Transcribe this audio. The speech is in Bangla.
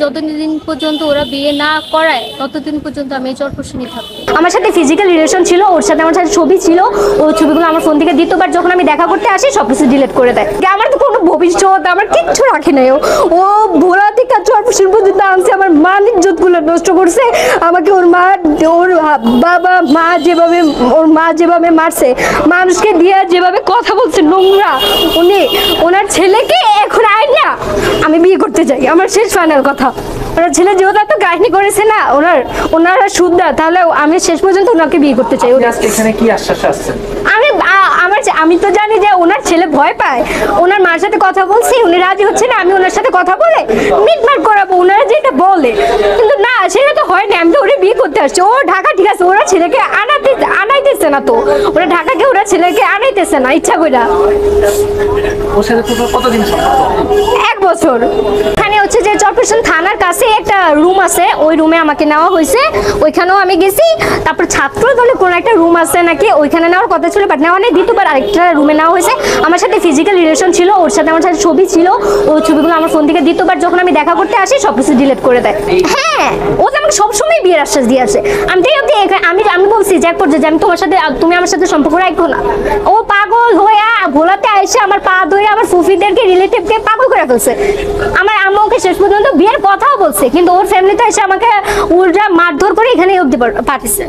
যতদিন পর্যন্ত ওরা বিয়ে না করায় ততদিন পর্যন্ত আমি এই চরপশুনি থাকবো। আমার সাথে ফিজিক্যাল রিলেশন ছিল, ওর সাথে আমার সাথে ছবি ছিল, ওই ছবিগুলো আমার ফোন থেকে দ্বিতীয়বার যখন আমি দেখা করতে আসি সবকিছু ডিলিট করে দেয়। আমার তো কোনো ভবিষ্যৎ, আমার কিচ্ছু রাখে নাই। ও ভোলা থেকে চরপশুনি পর্যন্ত আনছে, আমার মান ইজ্জতগুলো নষ্ট করছে আমাকে। ওর মা, ওর বাবা মা যেভাবে, ওর মা যেভাবে মারছে, মানুষকে দিয়ে যেভাবে কথা বলছে নোংরা, উনি ওনার ছেলেকে এখন আইন না আমি বিয়ে করতে চাই। আমার শেষ ফাইনাল কথা, ওনার ছেলে যেহেতু এত কাহিনী করেছে না, ওনারা শুদ্ধা, তাহলে আমি শেষ পর্যন্ত ওনাকে বিয়ে করতে চাই। এখানে কি আশ্বাস আসছে? আমি তো জানি যে ওনার ছেলে ভয় পায়, ওনার মার সাথে কথা বলছি, উনি রাজি হচ্ছে না, আমি ওনার সাথে কথা বলে মিটমাট করাবো, ওনারা যেটা বলে। কিন্তু না, সেটা তো হয় না। আমি তো ওরা বিয়ে করতে আসছি। ও ঢাকা ঠিক আছে, ওরা ছেলেকে আনাইতেছে না, তো ওরা ঢাকাকে ওরা ছেলেকে আনাইতেছে না ইচ্ছা করে। ওর সাথে তোমার কতদিন সম্পর্ক? 1 বছর। এখানে হচ্ছে যে চরপশুনি থানার কাছে একটা রুম আছে, ওই রুমে আমাকে নেওয়া হয়েছে, ওইখানেও আমি গেছি। তারপর ছাত্র দলে কোনো একটা রুম আছে নাকি, ওইখানে নেওয়ার কথা ছিল, বাট নেওয়া নেই। দ্বিতীয়বার আরেকটা রুমে নেওয়া হয়েছে। আমার সাথে ফিজিক্যাল রিলেশন ছিল, ওর সাথে আমার সাথে ছবি ছিল, ওই ছবিগুলো আমার ফোন থেকে দ্বিতীয়বার যখন আমি দেখা করতে আসি সবকিছু ডিলিট করে দেয়। হ্যাঁ, ও তো আমাকে সবসময় বিয়ের আশ্বাস দিয়ে আসে। আমি বলছি যে এক পর্যায়ে আমি তোমার সাথে, তুমি আমার সাথে সম্পর্ক রাখো না। ও পাগল হয়ে ভোলাতে আইসে আমার পা ধরে আমার ফুফিদেরকে, রিলেটিভকে পাগল করে ফেলছে। আমার আম্মুকে শেষ পর্যন্ত বিয়ের কথাও বলছে, কিন্তু ওর ফ্যামিলিতে এসে আমাকে উল্টা মারধর করে এখানে অব্দি পাঠিয়েছে।